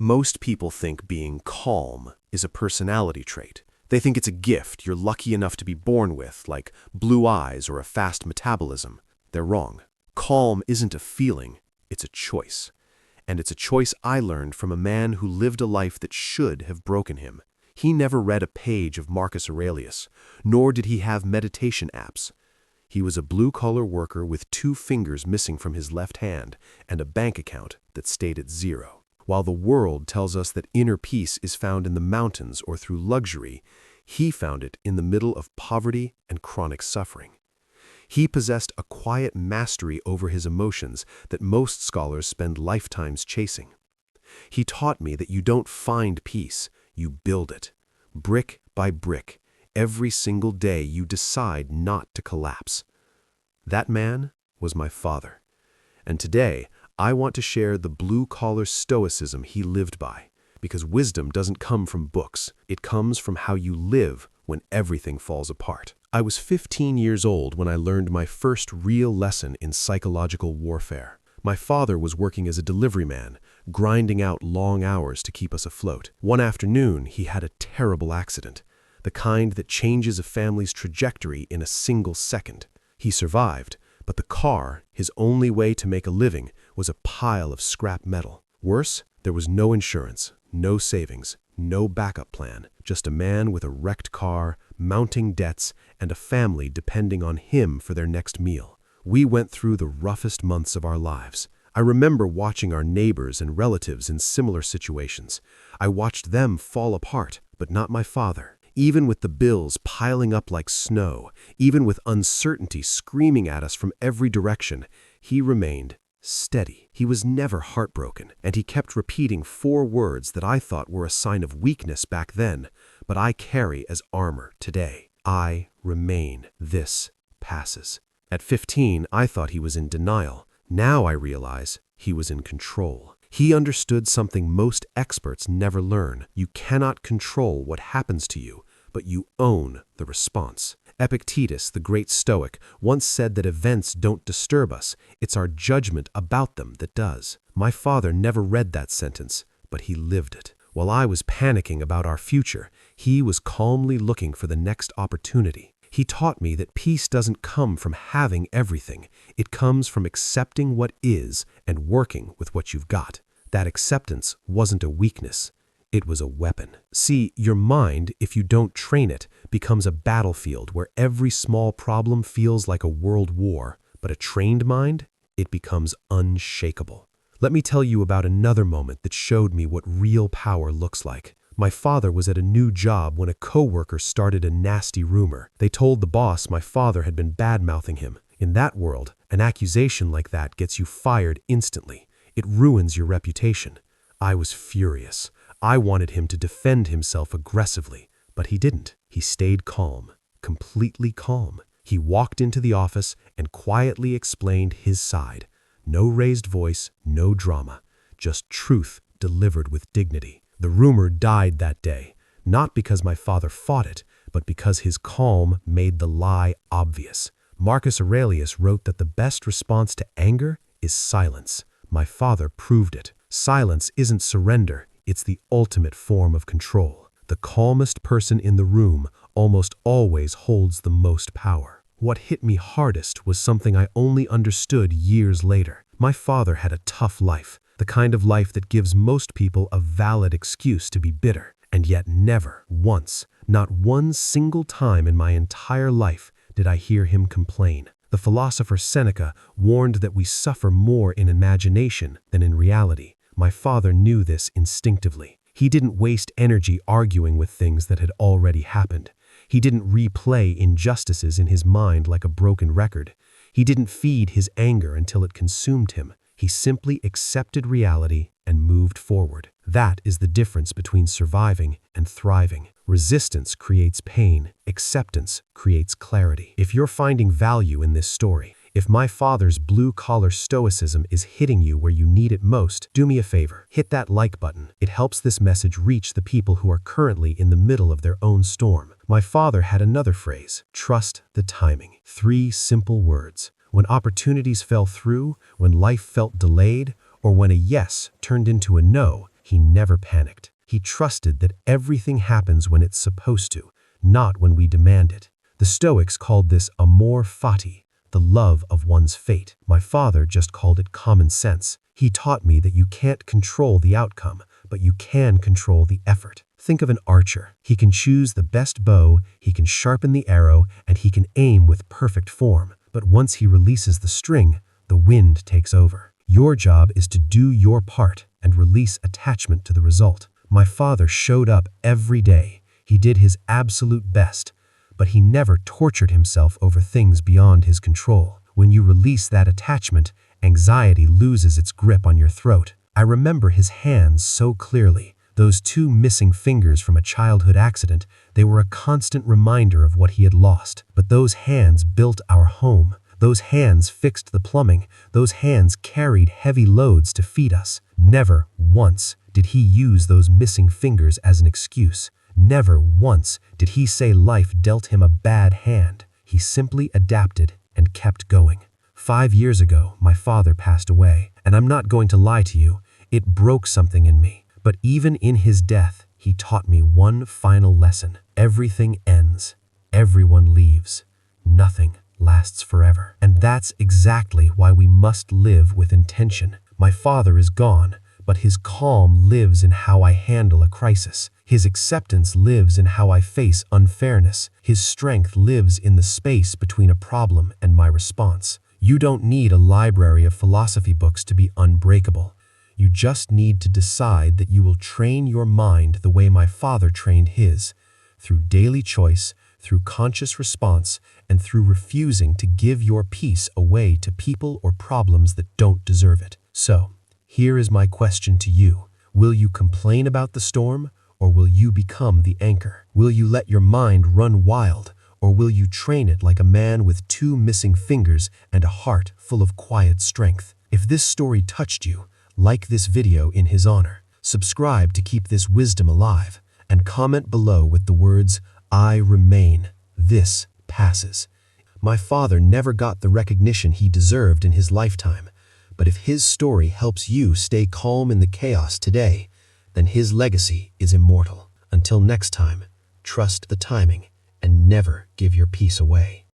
Most people think being calm is a personality trait. They think it's a gift you're lucky enough to be born with, like blue eyes or a fast metabolism. They're wrong. Calm isn't a feeling, it's a choice. And it's a choice I learned from a man who lived a life that should have broken him. He never read a page of Marcus Aurelius, nor did he have meditation apps. He was a blue-collar worker with 2 fingers missing from his left hand and a bank account that stayed at 0. While the world tells us that inner peace is found in the mountains or through luxury, he found it in the middle of poverty and chronic suffering. He possessed a quiet mastery over his emotions that most scholars spend lifetimes chasing. He taught me that you don't find peace, you build it. Brick by brick, every single day you decide not to collapse. That man was my father. And today, I want to share the blue-collar stoicism he lived by, because wisdom doesn't come from books. It comes from how you live when everything falls apart. I was 15 years old when I learned my first real lesson in psychological warfare. My father was working as a delivery man, grinding out long hours to keep us afloat. One afternoon, he had a terrible accident, the kind that changes a family's trajectory in a single second. He survived, but the car, his only way to make a living, was a pile of scrap metal. Worse, there was no insurance, no savings, no backup plan, just a man with a wrecked car, mounting debts, and a family depending on him for their next meal. We went through the roughest months of our lives. I remember watching our neighbors and relatives in similar situations. I watched them fall apart, but not my father. Even with the bills piling up like snow, even with uncertainty screaming at us from every direction, he remained steady. He was never heartbroken, and he kept repeating 4 words that I thought were a sign of weakness back then, but I carry as armor today. I remain. This passes. At 15, I thought he was in denial. Now I realize he was in control. He understood something most experts never learn. You cannot control what happens to you, but you own the response. Epictetus, the great Stoic, once said that events don't disturb us, it's our judgment about them that does. My father never read that sentence, but he lived it. While I was panicking about our future, he was calmly looking for the next opportunity. He taught me that peace doesn't come from having everything. It comes from accepting what is and working with what you've got. That acceptance wasn't a weakness. It was a weapon. See, your mind, if you don't train it, becomes a battlefield where every small problem feels like a world war. But a trained mind, it becomes unshakable. Let me tell you about another moment that showed me what real power looks like. My father was at a new job when a coworker started a nasty rumor. They told the boss my father had been bad-mouthing him. In that world, an accusation like that gets you fired instantly. It ruins your reputation. I was furious. I wanted him to defend himself aggressively, but he didn't. He stayed calm, completely calm. He walked into the office and quietly explained his side. No raised voice, no drama, just truth delivered with dignity. The rumor died that day, not because my father fought it, but because his calm made the lie obvious. Marcus Aurelius wrote that the best response to anger is silence. My father proved it. Silence isn't surrender, it's the ultimate form of control. The calmest person in the room almost always holds the most power. What hit me hardest was something I only understood years later. My father had a tough life, the kind of life that gives most people a valid excuse to be bitter. And yet never, once, not one single time in my entire life did I hear him complain. The philosopher Seneca warned that we suffer more in imagination than in reality. My father knew this instinctively. He didn't waste energy arguing with things that had already happened. He didn't replay injustices in his mind like a broken record. He didn't feed his anger until it consumed him. He simply accepted reality and moved forward. That is the difference between surviving and thriving. Resistance creates pain. Acceptance creates clarity. If you're finding value in this story, if my father's blue-collar stoicism is hitting you where you need it most, do me a favor. Hit that like button. It helps this message reach the people who are currently in the middle of their own storm. My father had another phrase: trust the timing. 3 simple words. When opportunities fell through, when life felt delayed, or when a yes turned into a no, he never panicked. He trusted that everything happens when it's supposed to, not when we demand it. The Stoics called this amor fati, the love of one's fate. My father just called it common sense. He taught me that you can't control the outcome, but you can control the effort. Think of an archer. He can choose the best bow, he can sharpen the arrow, and he can aim with perfect form. But once he releases the string, the wind takes over. Your job is to do your part and release attachment to the result. My father showed up every day. He did his absolute best, but he never tortured himself over things beyond his control. When you release that attachment, anxiety loses its grip on your throat. I remember his hands so clearly. Those 2 missing fingers from a childhood accident, they were a constant reminder of what he had lost. But those hands built our home. Those hands fixed the plumbing. Those hands carried heavy loads to feed us. Never once did he use those missing fingers as an excuse. Never once did he say life dealt him a bad hand. He simply adapted and kept going. 5 years ago, my father passed away, and I'm not going to lie to you, it broke something in me. But even in his death, he taught me one final lesson. Everything ends. Everyone leaves. Nothing lasts forever. And that's exactly why we must live with intention. My father is gone, but his calm lives in how I handle a crisis. His acceptance lives in how I face unfairness. His strength lives in the space between a problem and my response. You don't need a library of philosophy books to be unbreakable. You just need to decide that you will train your mind the way my father trained his, through daily choice, through conscious response, and through refusing to give your peace away to people or problems that don't deserve it. So, here is my question to you. Will you complain about the storm, or will you become the anchor? Will you let your mind run wild, or will you train it like a man with 2 missing fingers and a heart full of quiet strength? If this story touched you, like this video in his honor, subscribe to keep this wisdom alive, and comment below with the words, "I remain. This passes." My father never got the recognition he deserved in his lifetime, but if his story helps you stay calm in the chaos today, then his legacy is immortal. Until next time, trust the timing and never give your peace away.